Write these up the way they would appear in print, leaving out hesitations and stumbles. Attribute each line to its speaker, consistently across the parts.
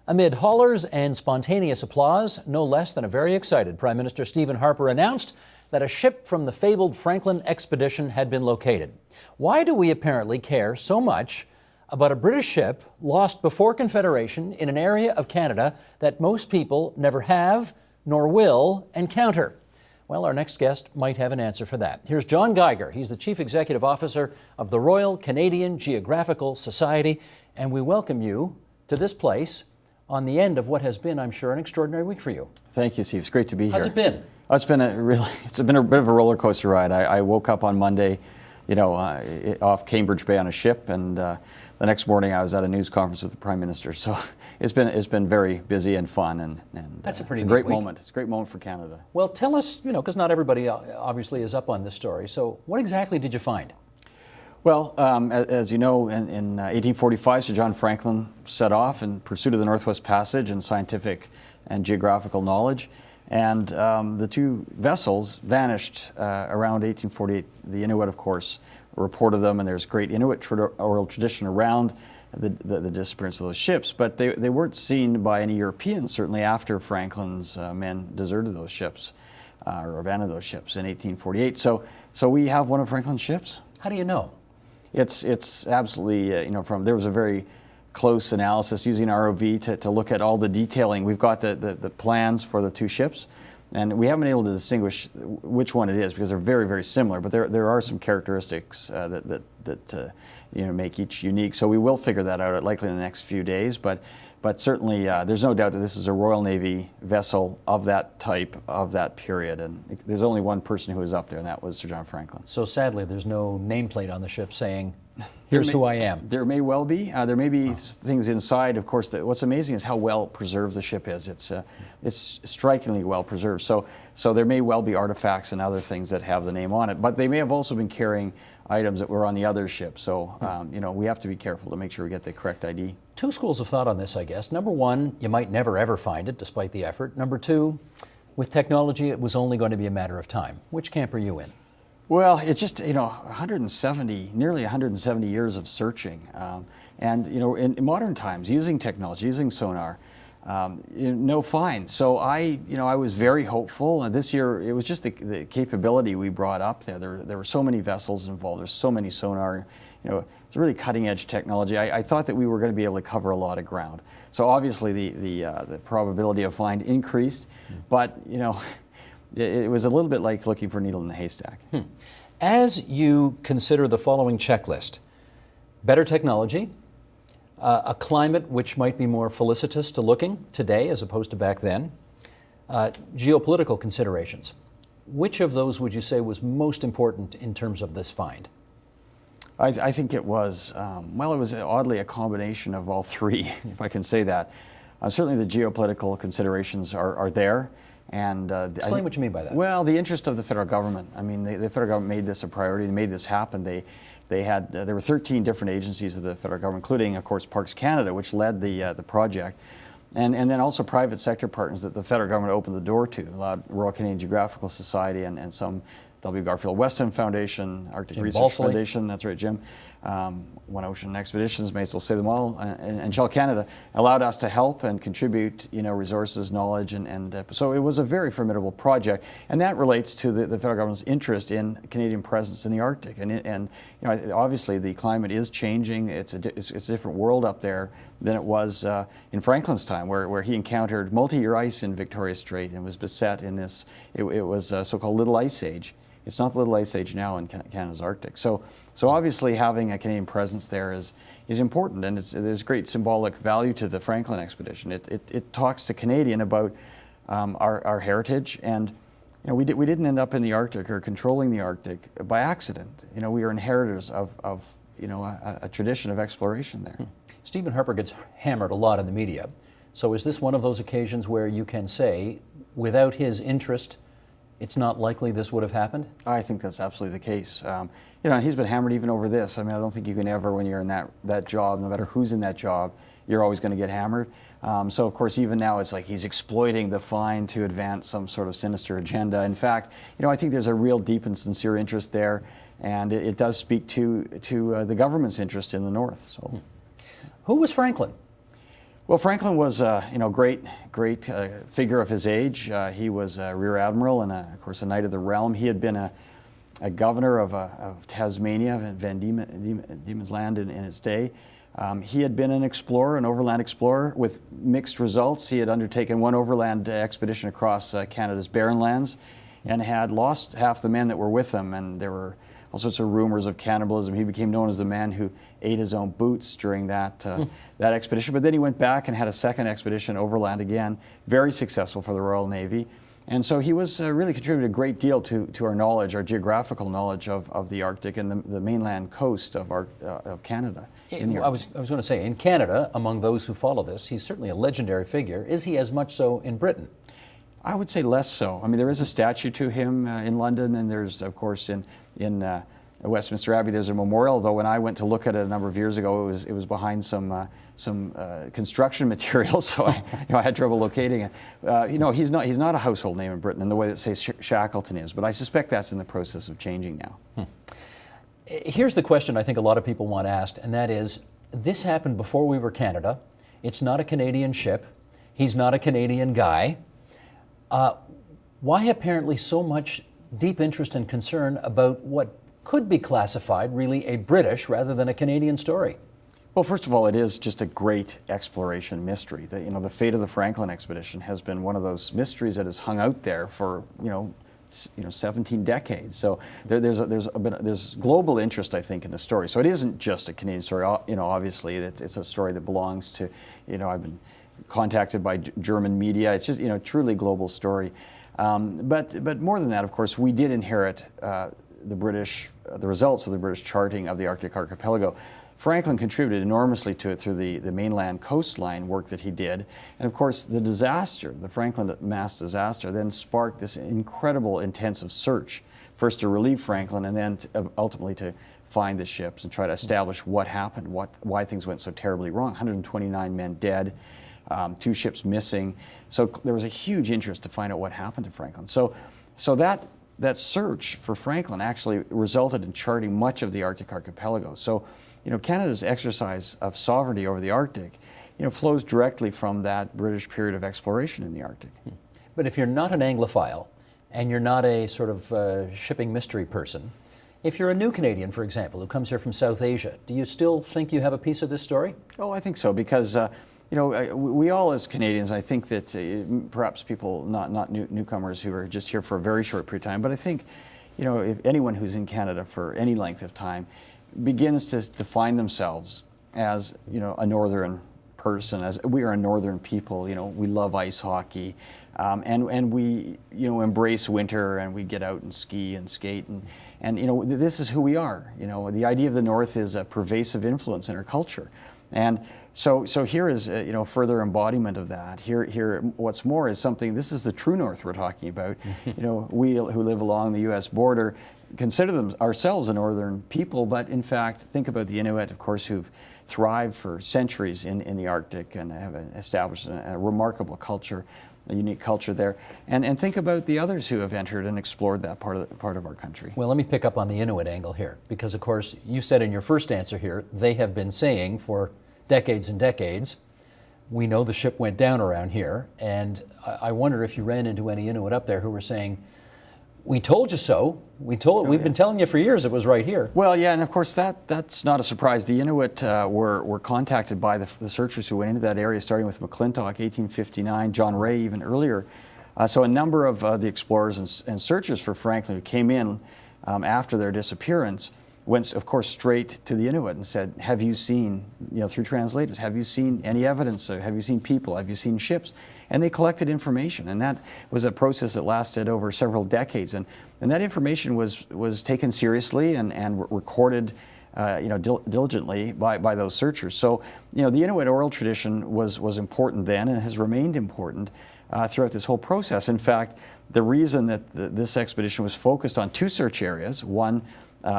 Speaker 1: Amid hollers and spontaneous applause, no less than a very excited Prime Minister Stephen Harper announced that a ship from the fabled Franklin expedition had been located. Why do we apparently care so much about a British ship lost before Confederation in an area of Canada that most people never have nor will encounter? Well, our next guest might have an answer for that. Here's John Geiger. He's the Chief Executive Officer of the Royal Canadian Geographical Society, and we welcome you to this place on the end of what has been, I'm sure, an extraordinary week for you.
Speaker 2: Thank you, Steve. It's great to be here.
Speaker 1: How's it been?
Speaker 2: It's been a bit of a roller coaster ride. I woke up on Monday, off Cambridge Bay on a ship, and the next morning I was at a news conference with the Prime Minister. So it's been very busy and fun, and
Speaker 1: that's a pretty
Speaker 2: it's a great
Speaker 1: week.
Speaker 2: moment. It's a great moment for Canada.
Speaker 1: Well, tell us, because not everybody obviously is up on this story. So what exactly did you find?
Speaker 2: Well, as you know, in 1845, Sir John Franklin set off in pursuit of the Northwest Passage and scientific and geographical knowledge. And the two vessels vanished around 1848. The Inuit, of course, reported them, and there's great Inuit oral tradition around the disappearance of those ships. But they weren't seen by any Europeans, certainly after Franklin's men deserted those ships or abandoned those ships in 1848. So we have one of Franklin's ships.
Speaker 1: How do you know?
Speaker 2: It's absolutely, there was a very close analysis using ROV to look at all the detailing. We've got the plans for the two ships, and we haven't been able to distinguish which one it is because they're very, very similar, but there are some characteristics that make each unique. So we will figure that out likely in the next few days, but certainly there's no doubt that this is a Royal Navy vessel of that type, of that period, and there's only one person who was up there, and that was Sir John Franklin.
Speaker 1: So sadly, there's no nameplate on the ship saying, here's who I am.
Speaker 2: There may well be. There may be things inside, of course. What's amazing is how well preserved the ship is. It's strikingly well preserved. So there may well be artifacts and other things that have the name on it, but they may have also been carrying items that were on the other ship. So, we have to be careful to make sure we get the correct ID.
Speaker 1: Two schools of thought on this, I guess. Number one, you might never ever find it despite the effort. Number two, with technology, it was only going to be a matter of time. Which camp are you in?
Speaker 2: Well, it's just, nearly 170 years of searching. And, in modern times, using technology, using sonar, no find. So I was very hopeful, and this year it was just the capability we brought up there. There were so many vessels involved. There's so many sonar. It's really cutting edge technology. I thought that we were going to be able to cover a lot of ground. So obviously the probability of find increased, but it was a little bit like looking for a needle in a haystack.
Speaker 1: As you consider the following checklist: better technology, a climate which might be more felicitous to looking today as opposed to back then, geopolitical considerations. Which of those would you say was most important in terms of this find?
Speaker 2: I think it was, it was oddly a combination of all three, if I can say that. Certainly the geopolitical considerations are there. And
Speaker 1: explain what you mean by that.
Speaker 2: Well, the interest of the federal government. I mean, the federal government made this a priority. They made this happen. There were 13 different agencies of the federal government, including, of course, Parks Canada, which led the project, and then also private sector partners that the federal government opened the door to, Royal Canadian Geographical Society and some W. Garfield Weston Foundation, Arctic Research Foundation, that's right, Jim, One Ocean Expeditions, may as well say them all, and Shell Canada allowed us to help and contribute, resources, knowledge, and so it was a very formidable project, and that relates to the federal government's interest in Canadian presence in the Arctic, and obviously the climate is changing. It's a different world up there than it was in Franklin's time, where he encountered multi-year ice in Victoria Strait and was beset in this. It was a so-called Little Ice Age. It's not the Little Ice Age now in Canada's Arctic. So obviously having a Canadian presence there is important, and there's great symbolic value to the Franklin expedition. It talks to Canadian about our heritage, and we didn't end up in the Arctic or controlling the Arctic by accident. We are inheritors of a tradition of exploration there.
Speaker 1: Stephen Harper gets hammered a lot in the media. So is this one of those occasions where you can say, without his interest, it's not likely this would have happened?
Speaker 2: I think that's absolutely the case. He's been hammered even over this. I mean, I don't think you can ever, when you're in that job, no matter who's in that job, you're always going to get hammered. So of course, even now, it's like he's exploiting the find to advance some sort of sinister agenda. In fact, I think there's a real deep and sincere interest there, and it does speak to the government's interest in the North. So,
Speaker 1: who was Franklin?
Speaker 2: Well, Franklin was great figure of his age. He was a rear admiral and, of course, a knight of the realm. He had been a governor of Tasmania, Van Diemen's Land in his day. He had been an explorer, an overland explorer with mixed results. He had undertaken one overland expedition across Canada's Barren Lands and had lost half the men that were with him, and there were all sorts of rumors of cannibalism. He became known as the man who ate his own boots during that expedition. But then he went back and had a second expedition overland again, very successful for the Royal Navy. And so he was really contributed a great deal to our knowledge, our geographical knowledge of the Arctic and the mainland coast of Canada.
Speaker 1: I was going to say, in Canada, among those who follow this, he's certainly a legendary figure. Is he as much so in Britain?
Speaker 2: I would say less so. I mean, there is a statue to him in London, and there's, of course, in Westminster Abbey, there's a memorial. Though when I went to look at it a number of years ago, it was behind some construction material, so I had trouble locating it. He's not a household name in Britain in the way that, say, Shackleton is, but I suspect that's in the process of changing now.
Speaker 1: Here's the question I think a lot of people want asked, and that is, this happened before we were Canada. It's not a Canadian ship. He's not a Canadian guy. Why apparently so much deep interest and concern about what could be classified really a British rather than a Canadian story?
Speaker 2: Well, first of all, it is just a great exploration mystery. The fate of the Franklin expedition has been one of those mysteries that has hung out there for 17 decades. So there's global interest, I think, in the story. So it isn't just a Canadian story. Obviously, it's a story that belongs to. I've been contacted by German media. It's just truly global story. But more than that, of course, we did inherit the results of the British charting of the Arctic archipelago. Franklin contributed enormously to it through the mainland coastline work that he did. And of course, the Franklin mass disaster, then sparked this incredible intensive search, first to relieve Franklin and then ultimately to find the ships and try to establish what happened, why things went so terribly wrong. 129 men dead, 2 ships missing. So there was a huge interest to find out what happened to Franklin. So that search for Franklin actually resulted in charting much of the Arctic archipelago. So, Canada's exercise of sovereignty over the Arctic, flows directly from that British period of exploration in the Arctic.
Speaker 1: But if you're not an Anglophile and you're not a sort of shipping mystery person, if you're a new Canadian, for example, who comes here from South Asia, do you still think you have a piece of this story?
Speaker 2: Oh, I think so, because we all as Canadians, I think that perhaps people, not newcomers who are just here for a very short period of time, but I think, if anyone who's in Canada for any length of time begins to define themselves as, a northern person, as we are a northern people, we love ice hockey, and we, embrace winter, and we get out and ski and skate, and this is who we are. The idea of the North is a pervasive influence in our culture. And so here is further embodiment of that. Here, what's more is something. This is the true North we're talking about. We who live along the U.S. border consider ourselves a northern people, but in fact, think about the Inuit, of course, who've thrived for centuries in the Arctic and have established a remarkable culture, a unique culture there. And think about the others who have entered and explored that part of our country.
Speaker 1: Well, let me pick up on the Inuit angle here, because of course you said in your first answer here, they have been saying for decades and decades, we know the ship went down around here, and I wonder if you ran into any Inuit up there who were saying, we told you so. We've been telling you for years it was right here.
Speaker 2: Well, yeah, and of course that's not a surprise. The Inuit were contacted by the searchers who went into that area, starting with McClintock, 1859, John Ray even earlier. So a number of the explorers and searchers for Franklin who came in after their disappearance went, of course, straight to the Inuit and said, have you seen, through translators, have you seen any evidence? Have you seen people? Have you seen ships? And they collected information, and that was a process that lasted over several decades. And that information was taken seriously and recorded diligently by those searchers. So, the Inuit oral tradition was important then and has remained important throughout this whole process. In fact, the reason that this expedition was focused on 2 search areas, one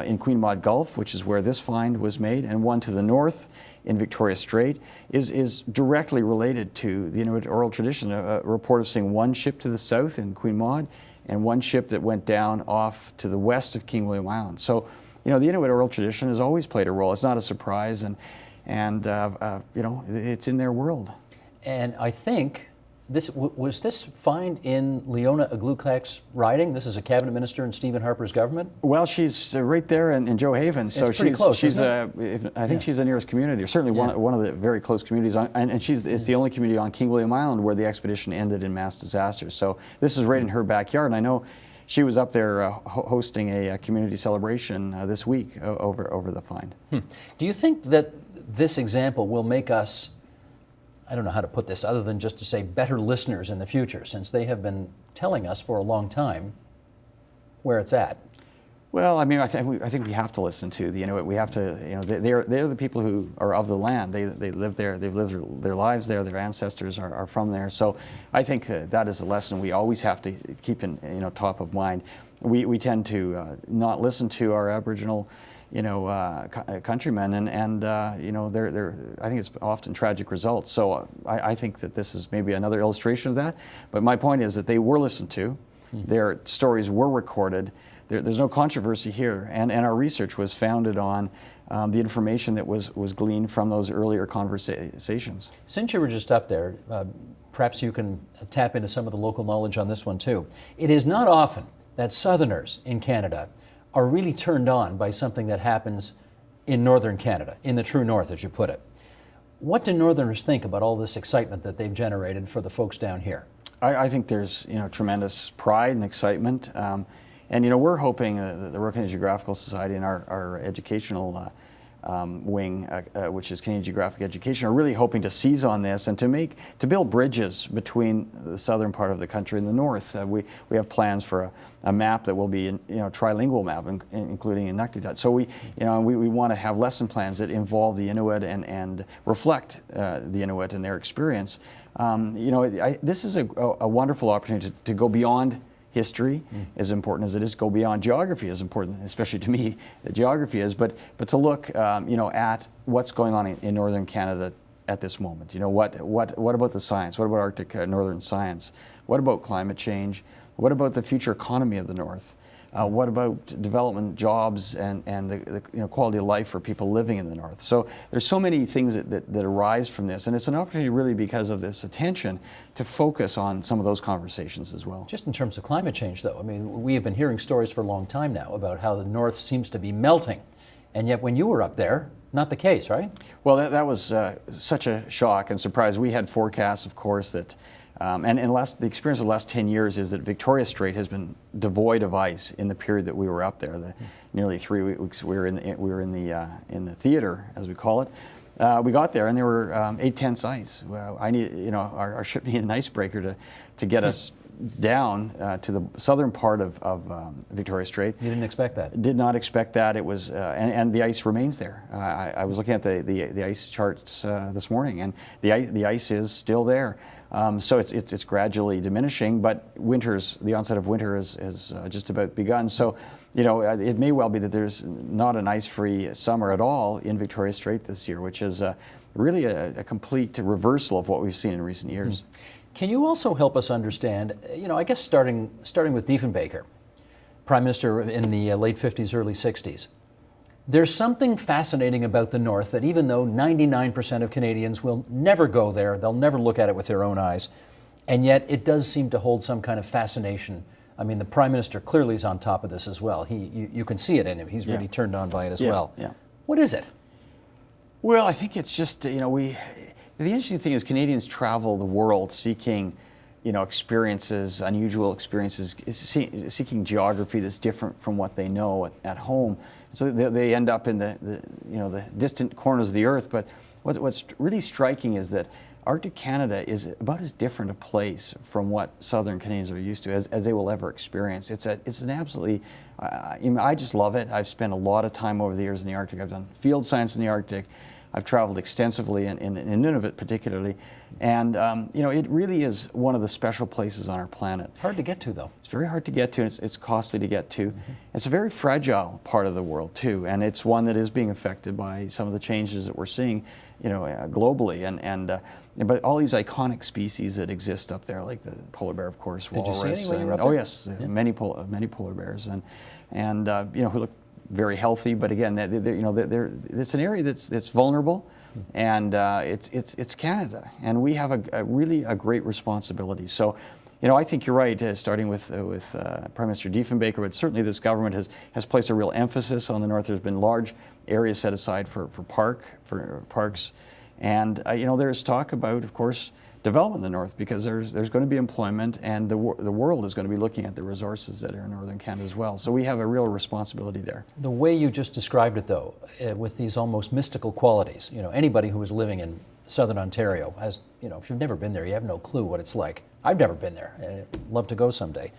Speaker 2: in Queen Maud Gulf, which is where this find was made, and one to the north in Victoria Strait, is directly related to the Inuit oral tradition. A report of seeing one ship to the south in Queen Maud and one ship that went down off to the west of King William Island. So, the Inuit oral tradition has always played a role. It's not a surprise, and it's in their world.
Speaker 1: And I think was this find in Leona Aglukkaq's riding? This is a cabinet minister in Stephen Harper's government?
Speaker 2: Well, she's right there in Joe Haven, so
Speaker 1: it's pretty close,
Speaker 2: she's
Speaker 1: isn't
Speaker 2: I think she's the nearest community, or certainly one of the very close communities, and it's the only community on King William Island where the expedition ended in mass disaster. So this is right in her backyard, and I know she was up there hosting a community celebration this week over the find.
Speaker 1: Do you think that this example will make us, I don't know how to put this other than just to say better listeners in the future, since they have been telling us for a long time where it's at?
Speaker 2: Well, I mean, I think we have to listen to the Inuit. We have to, they're the people who are of the land. They live there. They've lived their lives there. Their ancestors are from there. So I think that is a lesson we always have to keep in top of mind. We tend to not listen to our Aboriginal countrymen, and they're I think it's often tragic results. So I think that this is maybe another illustration of that. But my point is that they were listened to, their stories were recorded. There's no controversy here, and our research was founded on the information that was gleaned from those earlier conversations.
Speaker 1: Since you were just up there, perhaps you can tap into some of the local knowledge on this one too. It is not often that Southerners in Canada are really turned on by something that happens in Northern Canada, in the true North, as you put it. What do Northerners think about all this excitement that they've generated for the folks down here?
Speaker 2: I think there's tremendous pride and excitement, and we're hoping the Royal Canadian Geographical Society and our educational wing, which is Canadian Geographic Education, are really hoping to seize on this and to build bridges between the southern part of the country and the north. We have plans for a map that will be trilingual map, including Inuktitut. So we want to have lesson plans that involve the Inuit and reflect the Inuit and their experience. This is a wonderful opportunity to go beyond history, as important as it is, go beyond geography, as important, especially to me, geography is, but to look, at what's going on in northern Canada at this moment. What about the science? What about Arctic northern science? What about climate change? What about the future economy of the North? What about development, jobs, and the quality of life for people living in the North? So there's so many things that arise from this, and it's an opportunity really because of this attention to focus on some of those conversations as well.
Speaker 1: Just in terms of climate change, though, I mean, we have been hearing stories for a long time now about how the North seems to be melting, and yet when you were up there, not the case, right?
Speaker 2: Well, that was such a shock and surprise. We had forecasts, of course, that and the experience of the last 10 years is that Victoria Strait has been devoid of ice in the period that we were up there. Nearly 3 weeks we were in the theater, as we call it. We got there and there were 8/10 ice. Well, our ship needed an icebreaker to get us down to the southern part of Victoria Strait.
Speaker 1: You didn't expect that?
Speaker 2: Did not expect that. It was, and the ice remains there. I was looking at the ice charts this morning, and the ice is still there. So it's gradually diminishing, but the onset of winter is just about begun. So, it may well be that there's not an ice-free summer at all in Victoria Strait this year, which is really a complete reversal of what we've seen in recent years.
Speaker 1: Can you also help us understand, I guess starting with Diefenbaker, Prime Minister in the late 50s, early 60s, there's something fascinating about the North that even though 99% of Canadians will never go there, they'll never look at it with their own eyes, and yet it does seem to hold some kind of fascination. I mean, the Prime Minister clearly is on top of this as well. You can see it in him. He's really turned on by it as well.
Speaker 2: Yeah.
Speaker 1: What is it?
Speaker 2: Well, I think it's just, the interesting thing is Canadians travel the world seeking, experiences, unusual experiences, seeking geography that's different from what they know at home. So they end up in the distant corners of the earth. But what's really striking is that Arctic Canada is about as different a place from what Southern Canadians are used to as they will ever experience. It's an absolutely, I just love it. I've spent a lot of time over the years in the Arctic. I've done field science in the Arctic. I've traveled extensively in Nunavut particularly, and it really is one of the special places on our planet.
Speaker 1: Hard to get to, though.
Speaker 2: It's very hard to get to, and it's costly to get to. It's a very fragile part of the world too, and it's one that is being affected by some of the changes that we're seeing, globally, but all these iconic species that exist up there, like the polar bear, of course, walrus.
Speaker 1: Did you see any when you were up there?
Speaker 2: Oh yes, many polar bears, and who look very healthy, but again, it's an area that's vulnerable, and it's Canada, and we have a really great responsibility. So, I think you're right, starting with Prime Minister Diefenbaker, but certainly this government has placed a real emphasis on the North. There's been large areas set aside for parks, and there's talk about, of course, development in the North, because there's going to be employment, and the world is going to be looking at the resources that are in Northern Canada as well. So we have a real responsibility there.
Speaker 1: The way you just described it, though, with these almost mystical qualities, anybody who is living in Southern Ontario has, if you've never been there, you have no clue what it's like. I've never been there, and I'd love to go someday.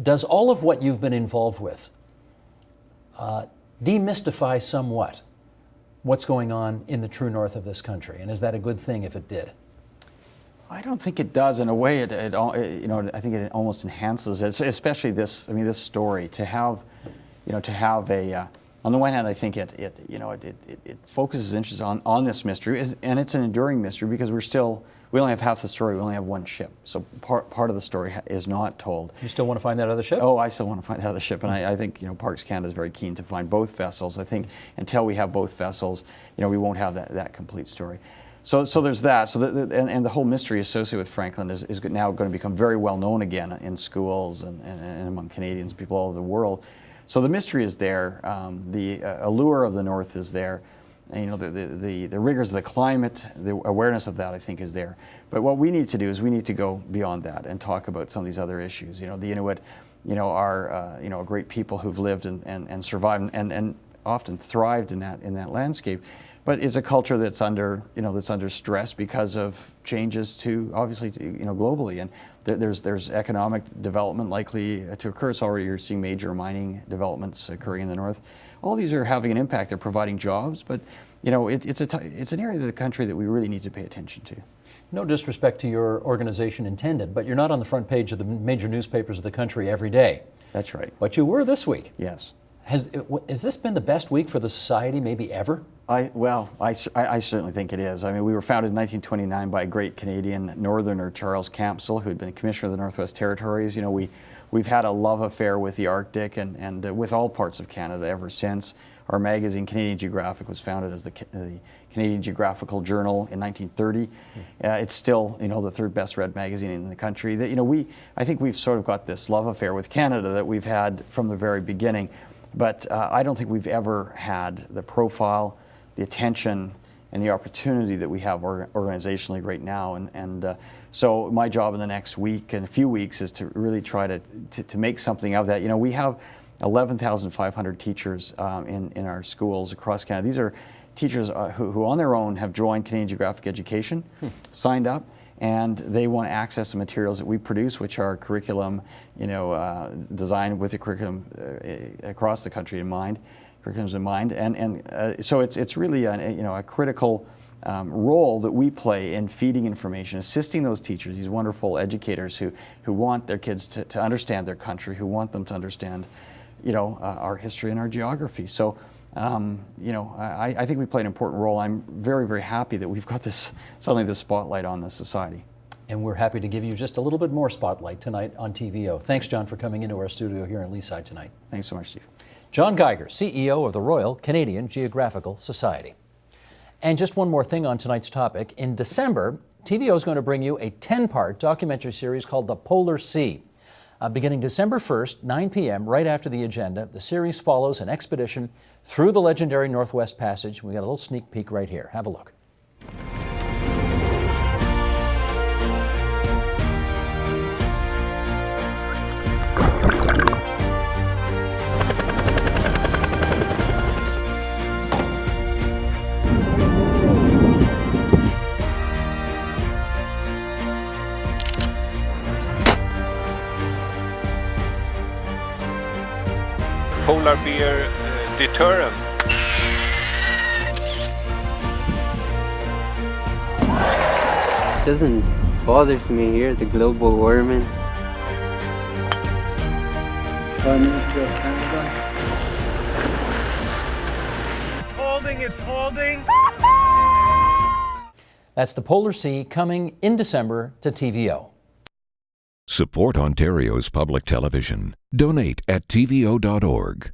Speaker 1: Does all of what you've been involved with demystify somewhat what's going on in the true north of this country? And is that a good thing if it did?
Speaker 2: I don't think it does. In a way, I think it almost enhances it, especially this. I mean, this story to have, a. On the one hand, I think it focuses interest on this mystery, and it's an enduring mystery because we only have half the story. We only have one ship, so part of the story is not told.
Speaker 1: You still want to find that other ship?
Speaker 2: Oh, I still want to find that other ship, and I think Parks Canada is very keen to find both vessels. I think until we have both vessels, we won't have that complete story. So there's that. So and the whole mystery associated with Franklin is now going to become very well known again in schools and among Canadians, people all over the world. So the mystery is there. The allure of the North is there. And, the rigors of the climate, the awareness of that, I think, is there. But what we need to do is we need to go beyond that and talk about some of these other issues. The Inuit, are great people who've lived and survived and often thrived in that landscape. But it's a culture that's under stress because of changes obviously globally, and there's economic development likely to occur. So already you're seeing major mining developments occurring in the North. All these are having an impact. They're providing jobs, but it's an area of the country that we really need to pay attention to.
Speaker 1: No disrespect to your organization intended, but you're not on the front page of the major newspapers of the country every day.
Speaker 2: That's right.
Speaker 1: But you were this week.
Speaker 2: Yes.
Speaker 1: Has this been the best week for the Society, maybe ever?
Speaker 2: I certainly think it is. I mean, we were founded in 1929 by a great Canadian Northerner, Charles Campsell, who had been Commissioner of the Northwest Territories. We've had a love affair with the Arctic and with all parts of Canada ever since. Our magazine, Canadian Geographic, was founded as the Canadian Geographical Journal in 1930. It's still, the third best read magazine in the country. I think we've sort of got this love affair with Canada that we've had from the very beginning. But I don't think we've ever had the profile, the attention, and the opportunity that we have organizationally right now. And so my job in the next week and a few weeks is to really try to make something of that. We have 11,500 teachers in our schools across Canada. These are teachers who on their own have joined Canadian Geographic Education, signed up, and they want to access the materials that we produce, which are curriculum, designed with the curriculum across the country in mind, and so it's really a critical role that we play in feeding information, assisting those teachers, these wonderful educators who want their kids to understand their country, who want them to understand, our history and our geography. So. I think we play an important role. I'm very, very happy that we've got suddenly this spotlight on the Society.
Speaker 1: And we're happy to give you just a little bit more spotlight tonight on TVO. Thanks, John, for coming into our studio here in Leaside tonight.
Speaker 2: Thanks so much, Steve.
Speaker 1: John Geiger, CEO of the Royal Canadian Geographical Society. And just one more thing on tonight's topic. In December, TVO is going to bring you a 10-part documentary series called The Polar Sea. Beginning December 1st, 9 p.m., right after the agenda, the series follows an expedition through the legendary Northwest Passage. We got a little sneak peek right here. Have a look.
Speaker 3: Polar bear deterrent.
Speaker 4: It doesn't bother me here, the global warming.
Speaker 5: Prime Minister of Canada.
Speaker 3: It's holding.
Speaker 1: That's The Polar Sea, coming in December to TVO.
Speaker 6: Support Ontario's public television. Donate at tvo.org.